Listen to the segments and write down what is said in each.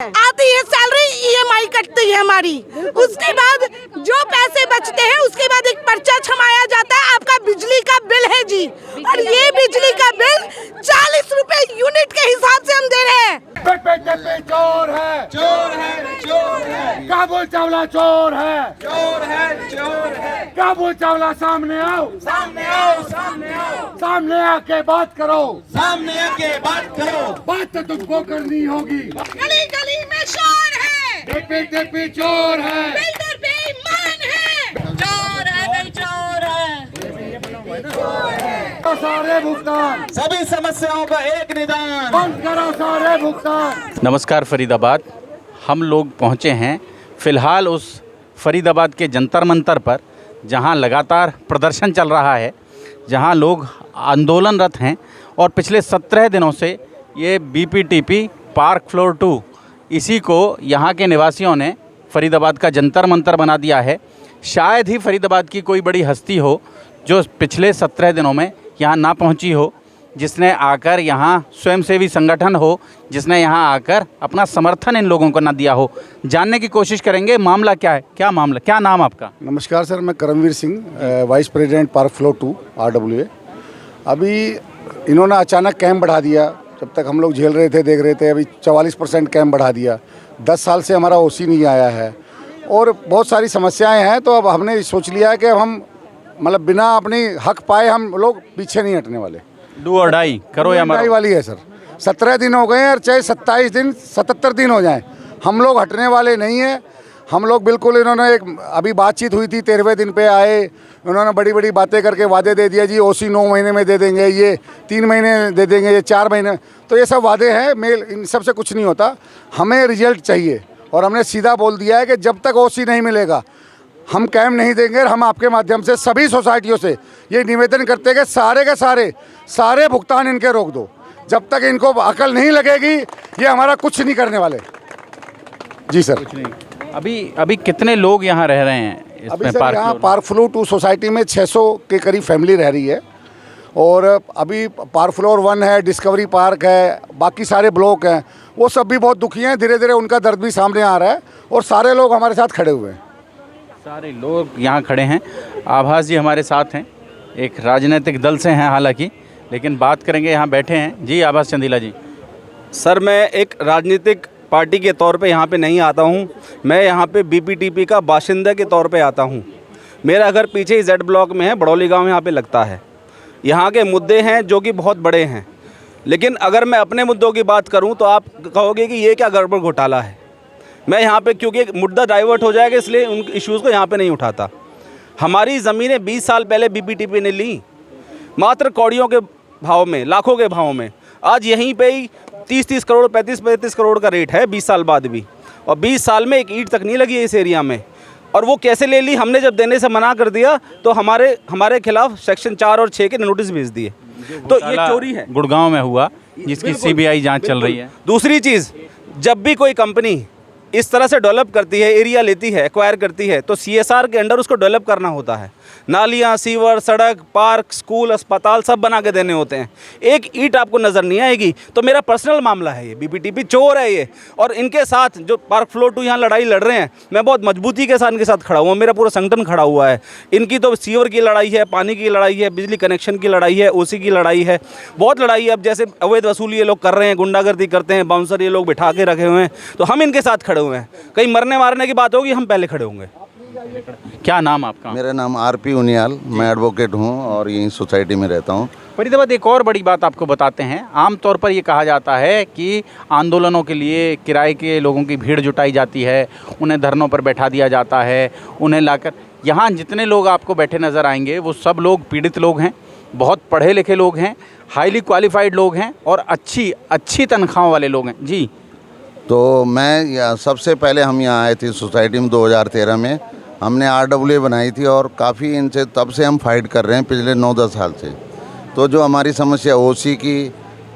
आती है salary, EMI कटती है हमारी। उसके बाद जो पैसे बचते हैं उसके बाद एक पर्चा छमाया जाता है, आपका बिजली का बिल है जी, और ये बिजली का बिल 40 रुपए यूनिट के हिसाब से हम दे रहे हैं। चोर है, चोर है, चोर है। काबुल चावला चोर है, चोर है, चोर है। काबुल चावला सामने आओ, सामने आओ, सामने आओ, सामने आके बात करो, सामने आके बात करो। बात तो तुमको करनी होगी। गली गली में शोर है, टीपी चोर है, बिल्डर बेईमान है, चोर है, नहीं चोर है। सारे भुगतान, सभी समस्याओं का एक निदान, बंद करो सारे भुगतान। नमस्कार फरीदाबाद, हम लोग पहुंचे हैं फ़िलहाल उस फरीदाबाद के जंतर मंतर पर जहां लगातार प्रदर्शन चल रहा है, जहां लोग आंदोलनरत हैं और पिछले 17 दिनों से ये बीपीटीपी पार्क फ्लोर 2 इसी को यहाँ के निवासियों ने फरीदाबाद का जंतर मंतर बना दिया है। शायद ही फरीदाबाद की कोई बड़ी हस्ती हो जो पिछले 17 दिनों में यहाँ ना पहुँची हो, जिसने आकर यहाँ स्वयंसेवी संगठन हो, जिसने यहाँ आकर अपना समर्थन इन लोगों को ना दिया हो। जानने की कोशिश करेंगे मामला क्या है, क्या मामला, क्या नाम आपका? नमस्कार सर, मैं Karamvir Singh, vice president park floor 2 RWA। अभी इन्होंने अचानक कैंप बढ़ा दिया, जब तक हम लोग झेल रहे थे, देख रहे थे, अभी 44% कैंप बढ़ा दिया। 10 साल से हमारा OC नहीं आया है और बहुत सारी समस्याएं हैं, तो अब हमने सोच लिया है कि अब हम मतलब बिना अपनी हक पाए हम लोग पीछे नहीं हटने वाले। डू और डाई करो या मरो वाली है सर। 17 दिन हो गए हैं और चाहे 27 दिन 77 दिन हो जाएं, हम लोग हटने वाले नहीं हैं। हम लोग बिल्कुल, इन्होंने एक अभी बातचीत हुई थी, 13वें दिन पे आए, उन्होंने बड़ी बड़ी बातें करके वादे दे दिया जी, OC 9 महीने में दे देंगे, ये 3 महीने दे देंगे, ये 4 महीने। तो ये सब वादे हैं, मेल इन सब से कुछ नहीं होता। हमें रिजल्ट चाहिए और हमने सीधा बोल दिया है कि जब तक OC नहीं मिलेगा हम कैंप नहीं देंगे। हम आपके माध्यम से सभी सोसाइटियों से ये निवेदन करते हैं कि सारे के सारे भुगतान इनके रोक दो। जब तक इनको अकल नहीं लगेगी ये हमारा कुछ नहीं करने वाले। जी सर। अभी कितने लोग यहाँ रह रहे हैं अभी सर यहाँ पार्क फ्लोर 2 सोसाइटी में 600 के करीब फैमिली रह रही है और अभी पार्क फ्लोर 1 है, डिस्कवरी पार्क है, बाकी सारे ब्लॉक हैं, वो सब भी बहुत दुखी हैं। धीरे धीरे उनका दर्द भी सामने आ रहा है और सारे लोग हमारे साथ खड़े हुए हैं। सारे लोग यहाँ खड़े हैं। आभास जी हमारे साथ हैं, एक राजनीतिक दल से हैं हालांकि, लेकिन बात करेंगे, यहाँ बैठे हैं जी। आभास चंदीला जी। सर, मैं एक राजनीतिक पार्टी के तौर पे यहाँ पे नहीं आता हूँ, मैं यहाँ पे बीपीटीपी का बाशिंदा के तौर पे आता हूँ। मेरा घर पीछे ही Z ब्लॉक में है, बड़ौली गांव यहाँ पे लगता है। यहाँ के मुद्दे हैं जो कि बहुत बड़े हैं, लेकिन अगर मैं अपने मुद्दों की बात करूँ तो आप कहोगे कि ये क्या गड़बड़ घोटाला है। मैं यहाँ पे क्योंकि एक मुद्दा डाइवर्ट हो जाएगा इसलिए उन इश्यूज़ को यहाँ पे नहीं उठाता। हमारी ज़मीनें 20 साल पहले बीपीटीपी ने ली, मात्र कौड़ियों के भाव में, लाखों के भाव में। आज यहीं पे ही 30-30 करोड़ 35-35 करोड़ का रेट है 20 साल बाद भी, और 20 साल में एक ईंट तक नहीं लगी है इस एरिया में। और वो कैसे ले ली? हमने जब देने से मना कर दिया तो हमारे खिलाफ सेक्शन 4 और 6 के नोटिस भेज दिए। तो ये चोरी है। गुड़गांव में हुआ, जिसकी CBI जांच चल रही है। दूसरी चीज़, जब भी कोई कंपनी इस तरह से डेवलप करती है, एरिया लेती है, एक्वायर करती है, तो CSR के अंडर उसको डेवलप करना होता है। नालियाँ, सीवर, सड़क, पार्क, स्कूल, अस्पताल सब बना के देने होते हैं। एक ईंट आपको नज़र नहीं आएगी। तो मेरा पर्सनल मामला है, ये बीपीटीपी चोर है ये। और इनके साथ जो पार्क फ्लोर 2 यहाँ लड़ाई लड़ रहे हैं, मैं बहुत मजबूती के साथ इनके साथ खड़ा हुआ, मेरा पूरा संगठन खड़ा हुआ है। इनकी तो सीवर की लड़ाई है, पानी की लड़ाई है, बिजली कनेक्शन की लड़ाई है, OC की लड़ाई है, बहुत लड़ाई है। अब जैसे अवैध वसूली ये लोग कर रहे हैं, गुंडागर्दी करते हैं, बाउंसर ये लोग बिठा के रखे हुए हैं, तो हम इनके साथ खड़े हुए हैं। कहीं मरने मारने की बात होगी, हम पहले खड़े होंगे। क्या नाम आपका? मेरा नाम RP उनियाल, मैं एडवोकेट हूं और यहीं सोसाइटी में रहता हूं। फरीदाबाद एक और बड़ी बात आपको बताते हैं। आमतौर पर ये कहा जाता है कि आंदोलनों के लिए किराए के लोगों की भीड़ जुटाई जाती है, उन्हें धरनों पर बैठा दिया जाता है, उन्हें लाकर यहाँ जितने लोग आपको बैठे नज़र आएंगे वो सब लोग पीड़ित लोग हैं, बहुत पढ़े लिखे लोग हैं, हाईली क्वालिफाइड लोग हैं और अच्छी तनख्वाहों वाले लोग हैं। जी, तो मैं सबसे पहले हम यहाँ आए थे सोसाइटी में 2013 में, हमने RWA बनाई थी और काफ़ी इनसे तब से हम फाइट कर रहे हैं पिछले 9-10 साल से। तो जो हमारी समस्या OC की,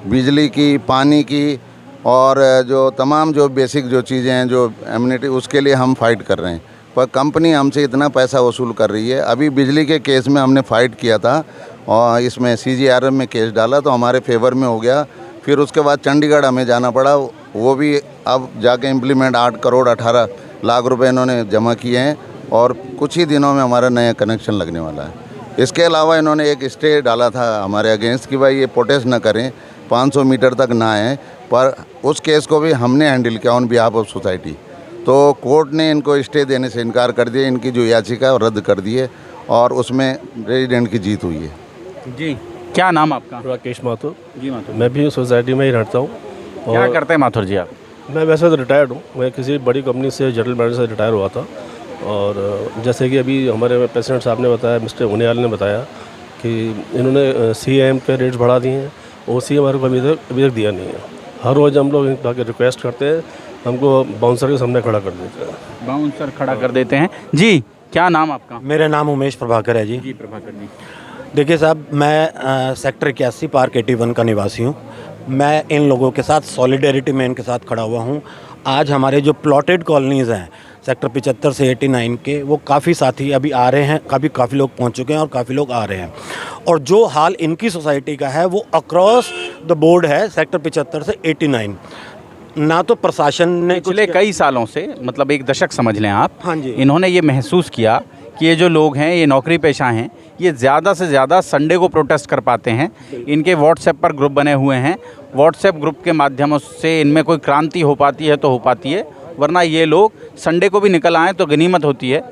बिजली की, पानी की और जो तमाम जो बेसिक जो चीज़ें हैं, जो एम्यूनिटी, उसके लिए हम फाइट कर रहे हैं। पर कंपनी हमसे इतना पैसा वसूल कर रही है। अभी बिजली के केस में हमने फ़ाइट किया था और इसमें CGRM में केस डाला तो हमारे फेवर में हो गया। फिर उसके बाद चंडीगढ़ हमें जाना पड़ा, वो भी अब जाके इम्प्लीमेंट 8 करोड़ 18 लाख रुपए इन्होंने जमा किए हैं और कुछ ही दिनों में हमारा नया कनेक्शन लगने वाला है। इसके अलावा इन्होंने एक स्टे डाला था हमारे अगेंस्ट कि भाई ये प्रोटेस्ट ना करें, 500 मीटर तक ना आएँ, पर उस केस को भी हमने हैंडल किया ऑन बिहाफ ऑफ सोसाइटी। तो कोर्ट ने इनको स्टे देने से इनकार कर दिया, इनकी जो याचिका है वो रद्द कर दी है और उसमें रेजिडेंट की जीत हुई है। जी, क्या नाम आपका? राकेश माथुर। जी माथुर, मैं भी सोसाइटी में ही रहता हूँ। क्या करते हैं माथुर जी आप? मैं वैसे तो रिटायर्ड हूँ, मैं किसी बड़ी कंपनी से जनरल मैनेजर से रिटायर हुआ था। और जैसे कि अभी हमारे प्रेसिडेंट साहब ने बताया, मिस्टर उनियाल ने बताया कि इन्होंने CM के रेट्स बढ़ा दिए हैं, OC हमारे को अभी तक दिया नहीं है। हर रोज़ हम लोग जाके रिक्वेस्ट करते हैं, हमको बाउंसर के सामने खड़ा कर देते हैं। बाउंसर खड़ा कर देते हैं। जी, क्या नाम आपका? मेरा नाम उमेश प्रभाकर है जी। जी प्रभाकर जी। देखिए साहब, मैं सेक्टर 81 पार्क 81 का निवासी हूँ। मैं इन लोगों के साथ सॉलिडेरिटी में इनके साथ खड़ा हुआ हूँ। आज हमारे जो प्लॉटेड कॉलोनीज़ हैं सेक्टर 75 से 89 के, वो काफ़ी साथी अभी आ रहे हैं, काफ़ी लोग पहुँच चुके हैं और काफ़ी लोग आ रहे हैं। और जो हाल इनकी सोसाइटी का है वो अक्रॉस द बोर्ड है, सेक्टर 75 से 89। ना तो प्रशासन ने पिछले कई सालों से, मतलब एक दशक समझ लें आप, हाँ जी, इन्होंने ये महसूस किया कि ये जो लोग हैं, ये नौकरी पेशा हैं, ये ज़्यादा से ज़्यादा संडे को प्रोटेस्ट कर पाते हैं। इनके व्हाट्सएप पर ग्रुप बने हुए हैं, व्हाट्सएप ग्रुप के माध्यम से इनमें कोई क्रांति हो पाती है तो हो पाती है, वरना ये लोग संडे को भी निकल आएँ तो गनीमत होती है।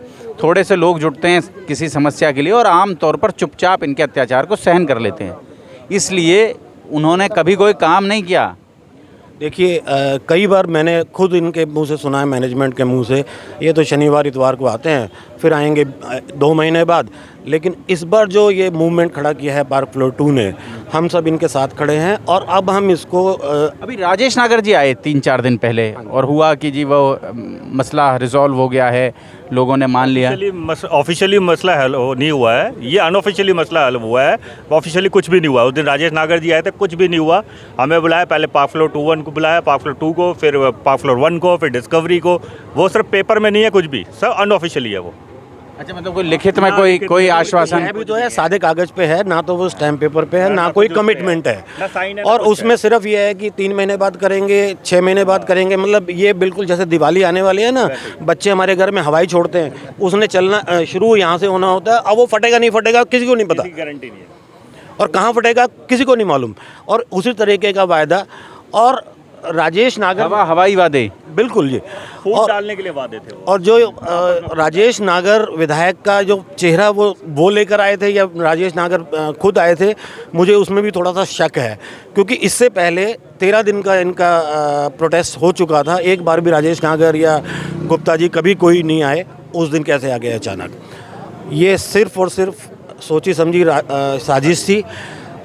थोड़े से लोग जुटते हैं किसी समस्या के लिए और आम तौर पर चुपचाप इनके अत्याचार को सहन कर लेते हैं। इसलिए उन्होंने कभी कोई काम नहीं किया। देखिए, कई बार मैंने खुद इनके मुंह से सुना है, मैनेजमेंट के मुंह से, ये तो शनिवार इतवार को आते हैं, फिर आएंगे 2 महीने बाद। लेकिन इस बार जो ये मूवमेंट खड़ा किया है पार्क फ्लोर 2 ने, हम सब इनके साथ खड़े हैं। और अब हम इसको अभी राजेश नागर जी आए 3-4 दिन पहले और हुआ कि जी वो मसला रिजॉल्व हो गया है, लोगों ने मान लिया। ऑफिशियली मसला हल नहीं हुआ है, ये अनऑफिशियली मसला हल हुआ है। ऑफिशियली कुछ भी नहीं हुआ। उस दिन राजेश नागर जी आए थे, कुछ भी नहीं हुआ। हमें बुलाया, पहले पार्क फ्लोर 21 को बुलाया, पार्क फ्लोर 2 को, फिर पार्क फ्लोर 1 को, फिर डिस्कवरी को। वो सिर्फ पेपर में नहीं है, कुछ भी सब अनऑफिशियली है वो। अच्छा, मतलब कोई लिखित में कोई आश्वासन भी तो है, सादे कागज पे है, ना तो वो स्टैम्प पेपर पे है, ना कोई कमिटमेंट है। और उसमें सिर्फ ये है कि 3 महीने बाद करेंगे, 6 महीने बाद करेंगे। मतलब ये बिल्कुल जैसे दिवाली आने वाली है ना, बच्चे हमारे घर में हवाई छोड़ते हैं, उसने चलना शुरू यहाँ से होना होता है। अब वो फटेगा नहीं फटेगा किसी को नहीं पता, गारंटी नहीं है, और कहाँ फटेगा किसी को नहीं मालूम। और उसी तरीके का वायदा। और राजेश नागर हवाई वादे, बिल्कुल जी, फूट डालने के लिए वादे थे। और जो राजेश नागर विधायक का जो चेहरा वो लेकर आए थे, या राजेश नागर खुद आए थे, मुझे उसमें भी थोड़ा सा शक है। क्योंकि इससे पहले 13 दिन का इनका प्रोटेस्ट हो चुका था, एक बार भी राजेश नागर या गुप्ता जी कभी कोई नहीं आए। उस दिन कैसे आ गए अचानक? ये सिर्फ और सिर्फ सोची समझी साजिश थी।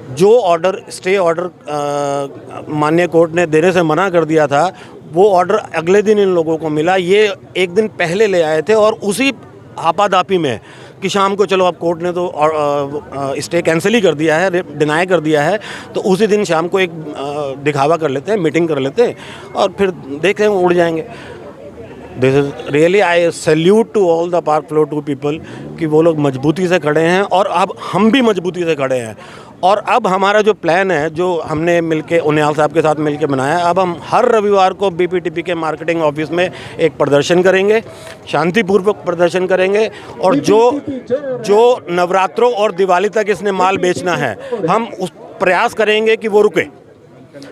जो ऑर्डर, स्टे ऑर्डर माननीय कोर्ट ने देने से मना कर दिया था, वो ऑर्डर अगले दिन इन लोगों को मिला। ये एक दिन पहले ले आए थे और उसी आपाधापी में कि शाम को चलो अब कोर्ट ने तो स्टे कैंसिल ही कर दिया है, डिनाई कर दिया है, तो उसी दिन शाम को एक दिखावा कर लेते हैं, मीटिंग कर लेते हैं और फिर देख रहे हैं उड़ जाएंगे। This is really, I salute to all the park floor 2 people कि वो लोग मजबूती से खड़े हैं और अब हम भी मजबूती से खड़े हैं। और अब हमारा जो प्लान है, जो हमने मिलके उनियाल साहब के साथ मिलके बनाया, अब हम हर रविवार को BPTP के मार्केटिंग ऑफिस में एक प्रदर्शन करेंगे, शांतिपूर्वक प्रदर्शन करेंगे। और जो नवरात्रों और दिवाली तक इसने माल बेचना है, हम उस प्रयास करेंगे कि वो रुके।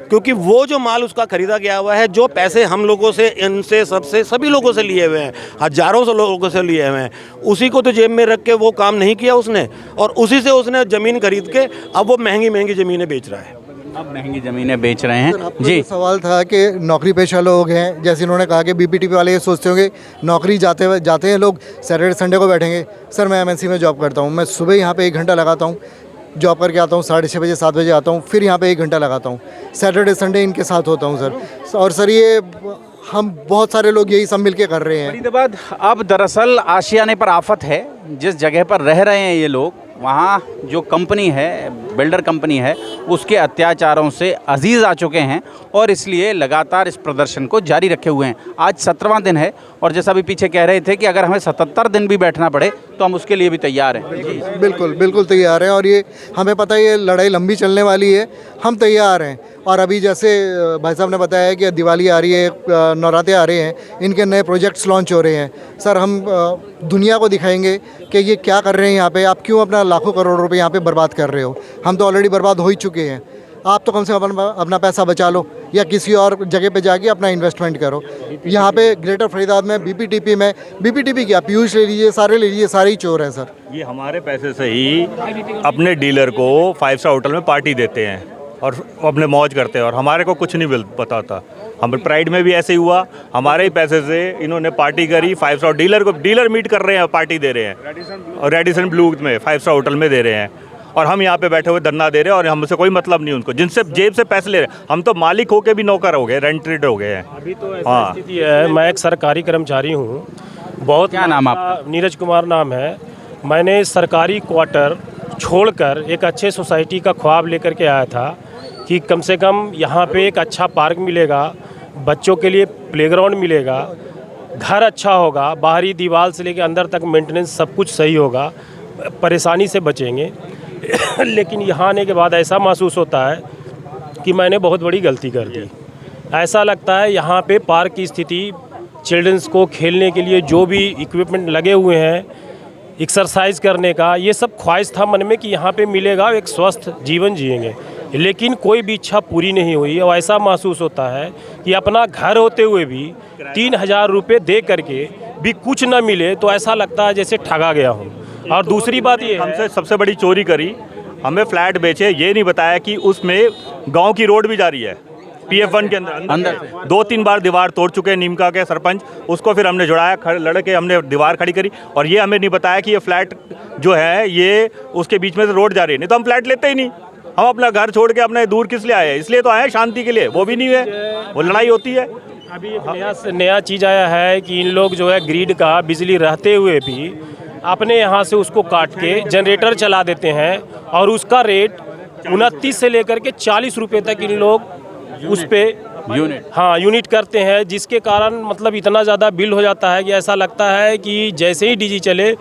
क्योंकि वो जो माल उसका खरीदा गया हुआ है, जो पैसे हम लोगों से, इनसे, सबसे, सभी लोगों से लिए हुए हैं, हजारों से लोगों से लिए हुए हैं, उसी को तो जेब में रख के वो काम नहीं किया उसने। और उसी से उसने ज़मीन खरीद के अब वो महंगी महंगी ज़मीनें बेच रहा है। अब महंगी ज़मीनें बेच रहे हैं जी। सवाल था कि नौकरी पेशा लोग हैं, जैसे इन्होंने कहा कि BPTP वाले ये सोचते होंगे नौकरी जाते हैं लोग, सैटरडे संडे को बैठेंगे। सर, मैं MNC में जॉब करता हूँ, मैं सुबह यहाँ पे 1 घंटा लगाता हूँ, जॉब करके आता हूँ, 6:30 बजे 7 बजे आता हूँ, फिर यहाँ पे 1 घंटा लगाता हूँ, सैटरडे संडे इनके साथ होता हूँ सर। और सर, ये हम बहुत सारे लोग यही सब मिलके कर रहे हैं। फरीदाबाद अब दरअसल आशियाने पर आफत है। जिस जगह पर रह रहे हैं ये लोग, वहाँ जो कंपनी है, बिल्डर कंपनी है, उसके अत्याचारों से अजीज़ आ चुके हैं और इसलिए लगातार इस प्रदर्शन को जारी रखे हुए हैं। आज 17वां दिन है और जैसा भी पीछे कह रहे थे कि अगर हमें 77 दिन भी बैठना पड़े तो हम उसके लिए भी तैयार हैं। बिल्कुल तैयार हैं। और ये हमें पता है ये लड़ाई लंबी चलने वाली है, हम तैयार हैं। और अभी जैसे भाई साहब ने बताया है कि दिवाली आ रही है, नवरात्रे आ रहे हैं, इनके नए प्रोजेक्ट्स लॉन्च हो रहे हैं। सर हम दुनिया को दिखाएंगे कि ये क्या कर रहे हैं यहाँ पे, आप क्यों अपना लाखों करोड़ रुपए यहाँ पे बर्बाद कर रहे हो। हम तो ऑलरेडी बर्बाद हो ही चुके हैं, आप तो कम से कम अपना पैसा बचा लो या किसी और जगह पे जाके अपना इन्वेस्टमेंट करो। यहाँ पे ग्रेटर फरीदाबाद में बीपीटीपी क्या, पीयूष ले लीजिए, सारे ले लीजिए, सारे ही चोर हैं सर। ये हमारे पैसे से ही अपने डीलर को 5 स्टार होटल में पार्टी देते हैं और अपने मौज करते हैं और हमारे को कुछ नहीं पता था। हम प्राइड में भी ऐसे ही हुआ, हमारे ही पैसे से इन्होंने पार्टी करी, 5 स्टार डीलर मीट कर रहे हैं, पार्टी दे रहे हैं और रेडिसन ब्लू में 5 स्टार होटल में दे रहे हैं और हम यहाँ पे बैठे हुए धरना दे रहे हैं और हमसे कोई मतलब नहीं उनको, जिनसे जेब से पैसे ले रहे हैं। हम तो मालिक होके भी नौकर हो गए, रेंटेड हो गए हैं। अभी तो ऐसी स्थिति है, मैं एक सरकारी कर्मचारी हूँ। बहुत क्या नाम आपका? नीरज कुमार नाम है। मैंने सरकारी क्वार्टर छोड़कर एक अच्छे सोसाइटी का ख्वाब लेकर के आया था कि कम से कम यहाँ पे एक अच्छा पार्क मिलेगा, बच्चों के लिए प्लेग्राउंड मिलेगा, घर अच्छा होगा, बाहरी दीवार से लेकर अंदर तक मेंटेनेंस सब कुछ सही होगा, परेशानी से बचेंगे। लेकिन यहाँ आने के बाद ऐसा महसूस होता है कि मैंने बहुत बड़ी गलती कर दी। ऐसा लगता है यहाँ पे पार्क की स्थिति, चिल्ड्रंस को खेलने के लिए जो भी इक्विपमेंट लगे हुए हैं, एक्सरसाइज करने का, ये सब ख्वाहिश था मन में कि यहाँ पे मिलेगा, एक स्वस्थ जीवन जिएंगे, लेकिन कोई भी इच्छा पूरी नहीं हुई। और ऐसा महसूस होता है कि अपना घर होते हुए भी 3000 रुपये दे करके भी कुछ न मिले तो ऐसा लगता है जैसे ठगा गया हूँ। और दूसरी बात ये, हमसे सबसे बड़ी चोरी करी, हमें फ्लैट बेचे, ये नहीं बताया कि उसमें गांव की रोड भी जा रही है PF1 के अंदर 2-3 बार दीवार तोड़ चुके हैं नीमका के सरपंच, उसको फिर हमने जुड़ाया, लड़के हमने दीवार खड़ी करी और ये हमें नहीं बताया कि ये फ्लैट जो है ये उसके बीच में से रोड जा रही है, नहीं तो हम फ्लैट लेते ही नहीं। हम अपना घर छोड़ के अपने दूर किस लिए आए, इसलिए तो आए शांति के लिए, वो भी नहीं है, वो लड़ाई होती है। अभी एक नया चीज़ आया है कि इन लोग जो है ग्रिड का बिजली रहते हुए भी अपने यहाँ से उसको काट के जनरेटर चला देते हैं और उसका रेट 29 से लेकर के 40 रुपये तक इन लोग उस पर यूनिट करते हैं, जिसके कारण मतलब इतना ज़्यादा बिल हो जाता है कि ऐसा लगता है कि जैसे ही डीजी चले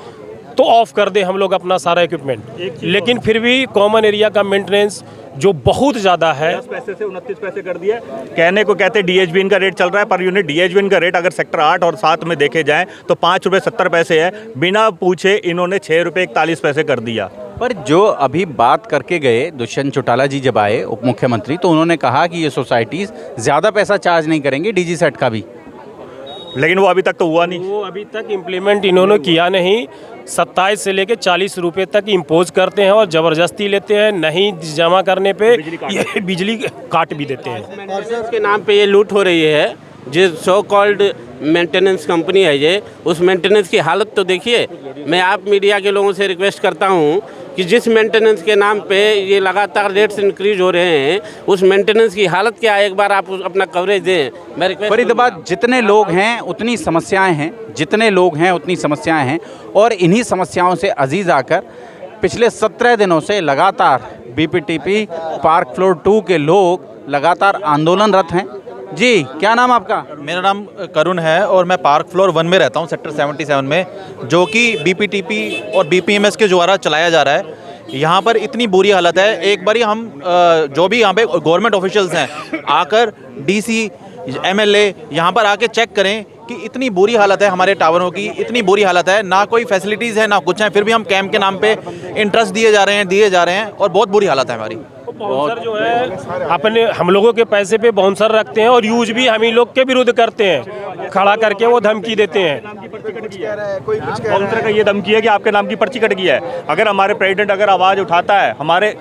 तो ऑफ कर दे हम लोग अपना सारा इक्विपमेंट। लेकिन फिर भी कॉमन एरिया का मेंटेनेंस जो बहुत ज़्यादा है, 10 पैसे से 29 पैसे कर दिया। कहने को कहते DHBN का रेट चल रहा है पर यूनिट, DHBN का रेट अगर सेक्टर 8 और 7 में देखे जाएं तो 5 रुपये 70 पैसे है, बिना पूछे इन्होंने 6 रुपये 41 पैसे कर दिया। पर जो अभी बात करके गए दुष्यंत चौटाला जी जब आए उप मुख्यमंत्री, तो उन्होंने कहा कि ये सोसाइटीज़ ज़्यादा पैसा चार्ज नहीं करेंगे DG सेट का भी, लेकिन वो अभी तक तो हुआ नहीं। वो अभी तक इम्प्लीमेंट इन्होंने किया नहीं। 27 से लेकर 40 रुपये तक इम्पोज करते हैं और ज़बरदस्ती लेते हैं, नहीं जमा करने पे ये बिजली काट भी देते हैं। मेंटेनेंस के नाम पे ये लूट हो रही है। जिस सो कॉल्ड मेंटेनेंस कंपनी है ये, उस मेंटेनेंस की हालत तो देखिए। मैं आप मीडिया के लोगों से रिक्वेस्ट करता हूँ कि जिस मेंटेनेंस के नाम पे ये लगातार रेट्स इंक्रीज हो रहे हैं, उस मेंटेनेंस की हालत क्या है, एक बार आप अपना कवरेज दें। मैं रिक्वेस्ट, फरीदाबाद जितने लोग हैं उतनी समस्याएं हैं, जितने लोग हैं उतनी समस्याएं हैं और इन्हीं समस्याओं से अजीज आकर पिछले 17 दिनों से लगातार BPTP पार्क फ्लोर 2 के लोग लगातार आंदोलनरत हैं। जी, क्या नाम आपका? मेरा नाम करुण है और मैं पार्क फ्लोर 1 में रहता हूँ, सेक्टर 77 में, जो कि BPTP और BPMS के द्वारा चलाया जा रहा है। यहाँ पर इतनी बुरी हालत है, एक बारी हम जो भी यहाँ पे गवर्नमेंट ऑफिशियल्स हैं आकर DC MLA यहाँ पर आके चेक करें कि इतनी बुरी हालत है हमारे टावरों की, इतनी बुरी हालत है, ना कोई फैसिलिटीज़ है ना कुछ है, फिर भी हम कैंप के नाम पे इंटरेस्ट दिए जा रहे हैं और बहुत बुरी हालत है हमारी। बाउंसर जो है अपने हम लोगों के पैसे पे बाउंसर रखते हैं और यूज भी हम ही लोग के विरुद्ध करते हैं, खड़ा करके वो धमकी देते हैं। बाउंसर का ये धमकी है कि आपके नाम की पर्ची कट गई है। अगर हमारे प्रेसिडेंट अगर आवाज़ उठाता है हमारे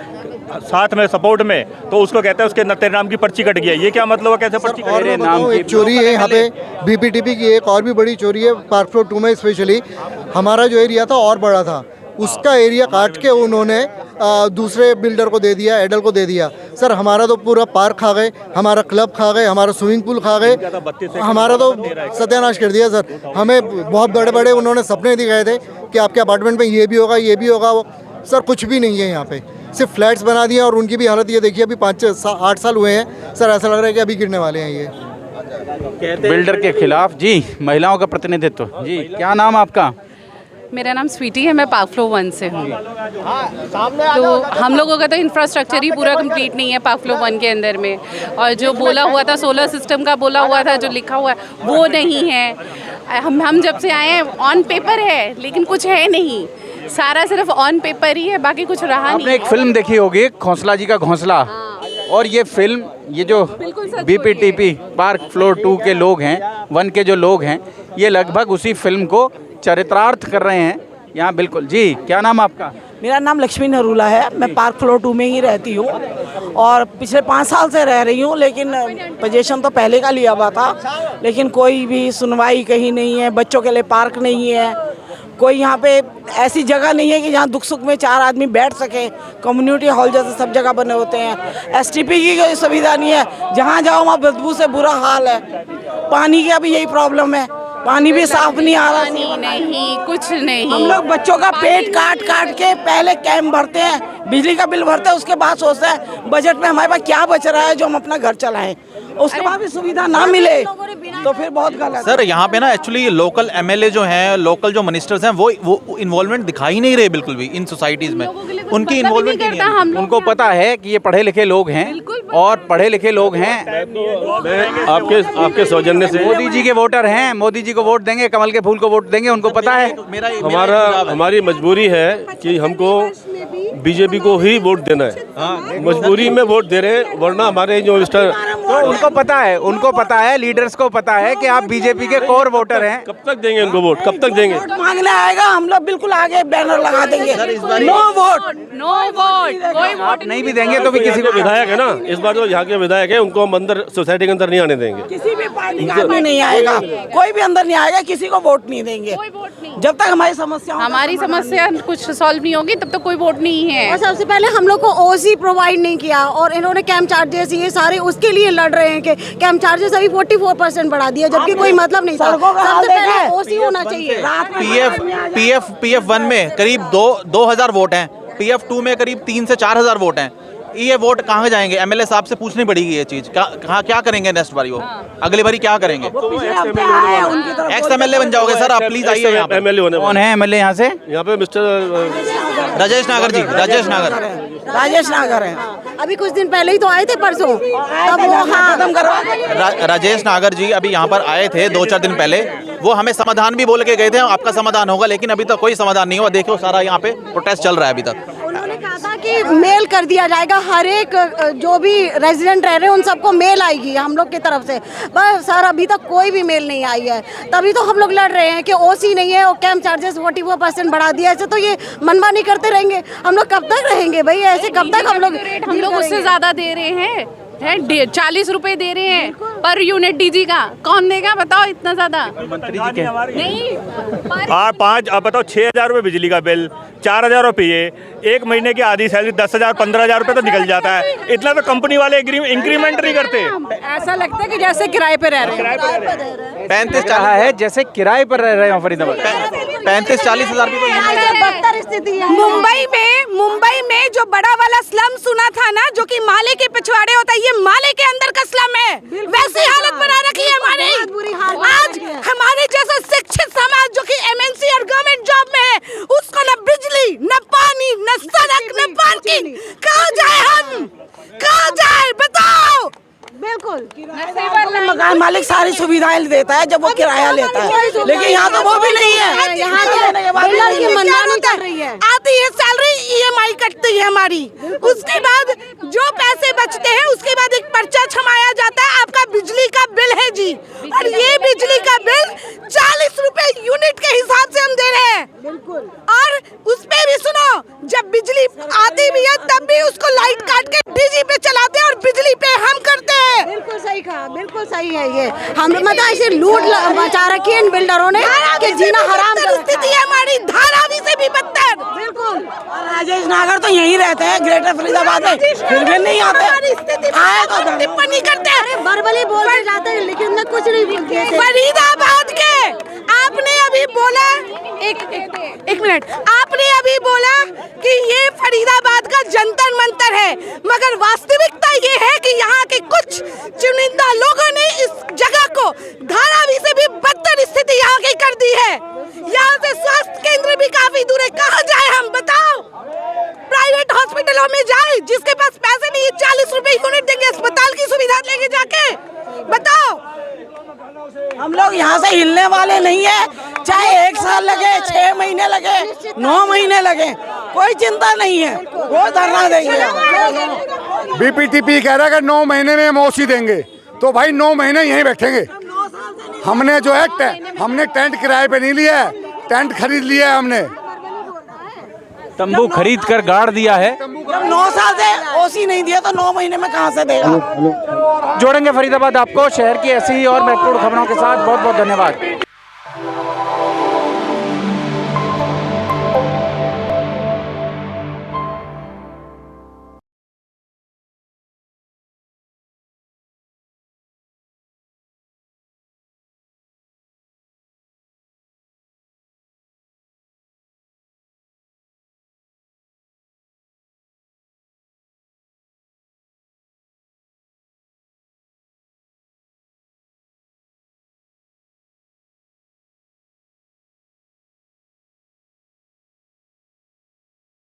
साथ में सपोर्ट में, तो उसको कहते हैं उसके तेरे नाम की पर्ची कट गई है। ये क्या मतलब है, कैसे पर्ची कट गई? नाम एक चोरी है यहाँ पे BPTP की, एक और भी बड़ी चोरी है पार्क फ्लोर 2 में। स्पेशली हमारा जो एरिया था और बड़ा था, उसका एरिया काट के उन्होंने दूसरे बिल्डर को दे दिया, एडल को दे दिया। सर हमारा तो पूरा पार्क खा गए, हमारा क्लब खा गए, हमारा स्विमिंग पूल खा गए, हमारा तो सत्यानाश कर दिया सर। हमें बहुत बड़े बड़े उन्होंने सपने दिखाए थे कि आपके अपार्टमेंट में ये भी होगा, ये भी होगा। सर कुछ भी नहीं है यहाँ पे, सिर्फ फ्लैट्स बना दिए और उनकी भी हालत ये देखिए, अभी 5-8 साल हुए हैं सर, ऐसा लग रहा है कि अभी गिरने वाले हैं ये बिल्डर के खिलाफ। जी, महिलाओं का प्रतिनिधित्व। जी, क्या नाम आपका? मेरा नाम स्वीटी है, मैं पार्क फ्लोर 1 से हूँ। तो हम लोगों का तो इंफ्रास्ट्रक्चर ही पूरा कंप्लीट नहीं है पार्क फ्लोर 1 के अंदर में, और जो बोला हुआ था सोलर सिस्टम का बोला हुआ था, जो लिखा हुआ है वो नहीं है। हम जब से आए हैं ऑन पेपर है लेकिन कुछ है नहीं, सारा सिर्फ ऑन पेपर ही है, बाकी कुछ रहा नहीं। आपने एक फिल्म देखी होगी खौसला जी का घोंसला, और ये फिल्म ये जो बीपीटीपी पार्क फ्लोर 2 के लोग हैं, 1 के जो लोग हैं, ये लगभग उसी फिल्म को चरितार्थ कर रहे हैं यहाँ। बिल्कुल जी, क्या नाम आपका? मेरा नाम लक्ष्मी नरूला है, मैं पार्क फ्लोर 2 में ही रहती हूँ और पिछले 5 साल से रह रही हूँ, लेकिन पोजीशन तो पहले का लिया हुआ था, लेकिन कोई भी सुनवाई कहीं नहीं है। बच्चों के लिए पार्क नहीं है, कोई यहाँ पे ऐसी जगह नहीं है कि जहाँ दुख सुख में 4 आदमी बैठ सके। कम्युनिटी हॉल जैसे सब जगह बने होते हैं। एसटीपी की कोई सुविधा नहीं है, जहाँ जाओ वहाँ बदबू से बुरा हाल है। पानी का भी यही प्रॉब्लम है, पानी भी साफ नहीं आ रहा। नहीं, कुछ नहीं। हम लोग बच्चों का पेट काट काट के पहले कैंप भरते हैं, बिजली का बिल भरते हैं, उसके बाद सोचते हैं बजट में हमारे पास क्या बच रहा है जो हम अपना घर चलाएं। उसके बाद भी सुविधा ना मिले तो फिर बहुत गलत। सर यहाँ पे ना एक्चुअली लोकल एमएलए जो हैं, लोकल जो मिनिस्टर्स हैं, वो इन्वॉल्वमेंट दिखाई नहीं रहे बिल्कुल भी इन सोसाइटीज़ में। उनकी इन्वॉल्वमेंट नहीं है। उनको पता है कि ये पढ़े लिखे लोग हैं, और पढ़े लिखे लोग हैं। मैं आपके सौजन्य से मोदी जी के वोटर हैं, मोदी जी को वोट देंगे, कमल के फूल को वोट देंगे, उनको पता है। हमारी मजबूरी है कि हमको बीजेपी को ही वोट देना है। मजबूरी में वोट दे रहे हैं, वरना हमारे जो मिस्टर, तो उनको पता है, लीडर्स को पता है कि आप बीजेपी के कोर वोटर हैं। कब तक देंगे उनको वोट, कब तक देंगे? मांगने आएगा हम लोग बिल्कुल आगे बैनर लगा देंगे, नो वोट, नो वोट, कोई वोट नहीं भी देंगे तो भी किसी को। विधायक है ना, इस बार जो यहाँ के विधायक है उनको हम अंदर सोसाइटी के अंदर नहीं आने देंगे। किसी भी पार्टी का आदमी नहीं आएगा, कोई भी अंदर नहीं आएगा, किसी को वोट नहीं देंगे जब तक हमारी समस्या कुछ सॉल्व नहीं होगी, तब तक कोई वोट नहीं है। और सबसे पहले हम लोग को ओसी प्रोवाइड नहीं किया, और इन्होंने कैंप चार्जेस ये सारे उसके लिए लड़ रहे हैं कि कैंप चार्जेस अभी 44% बढ़ा दिया, जबकि कोई मतलब नहीं था। सबसे पहले ओसी होना चाहिए। पीएफ 1 में करीब 2000 वोट हैं, पीएफ 2 में करीब 3 से 4000 वोट हैं। ये वोट कहाँ जाएंगे? एमएलए साहब से पूछनी पड़ेगी ये चीज़, क्या करेंगे नेक्स्ट बारी, वो अगली बारी क्या करेंगे? एक्स एमएलए बन जाओगे सर आप, प्लीज आइए यहाँ पे। कौन है एमएलए यहाँ से? यहाँ पे मिस्टर राजेश नागर जी, राजेश नागर है। अभी कुछ दिन पहले ही तो आए थे, परसों, तब वो खत्म करवा। राजेश नागर जी अभी यहाँ पर आए थे 2-4 दिन पहले, वो हमें समाधान भी बोल के गए थे, आपका समाधान होगा, लेकिन अभी तक कोई समाधान नहीं हुआ। देखो सारा यहाँ पे प्रोटेस्ट चल रहा है अभी तक। उन्होंने कहा था कि मेल कर दिया जाएगा, हर एक जो भी रेजिडेंट रह रहे हैं उन सबको मेल आएगी हम लोग की तरफ से, बस सर अभी तक कोई भी मेल नहीं आई है। तभी तो हम लोग लड़ रहे हैं कि ओसी नहीं है और कैंप चार्जेस 44% बढ़ा दिया। ऐसे तो ये मनमानी करते रहेंगे, हम लोग कब तक रहेंगे भाई? ऐसे कब तक हम लोग उससे ज्यादा दे रहे हैं 40 रुपए दे रहे हैं पर यूनिट डीजी का। कौन देगा बताओ इतना ज्यादा? मंत्री जी के नहीं, आप बताओ 6000 रुपये बिजली का बिल, 4000 रुपये, एक महीने की आधी सैलरी 10,000 15,000 रुपये तो निकल जाता है। इतना तो कंपनी वाले इंक्रीमेंट नहीं करते। ऐसा लगता है कि जैसे किराए पे रह रहे हैं। 35 रहा है जैसे किराए पर रह रहे हैं फरीदाबाद। 35-40 हज़ार भी बदतर स्थिति है। मुंबई में जो बड़ा वाला स्लम सुना था ना, जो कि माले के पिछवाड़े होता है, ये माले के अंदर का स्लम है। वैसी हालत बना रखी है हमारी। आज हमारे जैसा शिक्षित समाज जो कि एमएनसी और गवर्नमेंट जॉब में है, उसको न बिजली, न पानी, न सड़क, न पार्किंग, कहाँ जाए हम? कहाँ जाए बताओ? बिल्कुल। मकान मालिक सारी सुविधाएं देता है जब वो किराया लेता है, लेकिन यहाँ तो वो भी नहीं है। यहाँ की मनमानी कर रही है। आती है सैलरी, ईएमआई कटती है हमारी, उसके बाद जो पैसे बचते हैं उसके बाद एक पर्चा छमाया जाता है, आपका बिजली का बिल है जी, और ये बिजली का बिल 40 रुपए यूनिट के हिसाब से हम दे रहे हैं। बिल्कुल। और उस पे भी सुनो, जब बिजली आती भी है तब भी उसको लाइट काट के डीजी पे चलाते हैं और बिजली पे हम करते हैं। बिल्कुल सही कहा, बिल्कुल सही है ये। हम मतलब ऐसे लूट मचा रखी है इन बिल्डरों ने कि जीना हराम कर रखा स्थिति है हमारी, धारावी से भी बदतर। बिल्कुल। राजेश नागर तो यहीं रहते हैं ग्रेटर फरीदाबाद में, फिर भी नहीं आते, आए तो टिप्पणी करते हैं, बरबली बोलते जाते हैं, लेकिन उन्हें कुछ नहीं बोलते। फरीदाबाद के आपने अभी बोला, एक मिनट, आपने अभी बोला कि ये फरीदाबाद का जंतर मंतर है, मगर वास्तविकता ये है कि यहाँ के कुछ चुनिंदा लोगों ने इस जगह को धारावी से भी बदतर स्थिति यहाँ की कर दी है। यहाँ से स्वास्थ्य केंद्र भी मिलने वाले नहीं है, चाहे 1 साल लगे, 6 महीने लगे, 9 महीने लगे, कोई चिंता नहीं है, वो धरना देंगे। बीपीटीपी कह रहा है कि 9 महीने में हम ओसी देंगे, तो भाई 9 महीने यहीं बैठेंगे। हमने जो है हमने टेंट किराए पे नहीं लिया है, टेंट खरीद लिया है हमने, तंबू खरीद कर गाड़ दिया है। जब 9 साल से ओसी नहीं दिया तो 9 महीने में कहाँ से देगा। जोड़ेंगे फरीदाबाद आपको शहर की ऐसी ही और महत्वपूर्ण खबरों के साथ। बहुत बहुत धन्यवाद।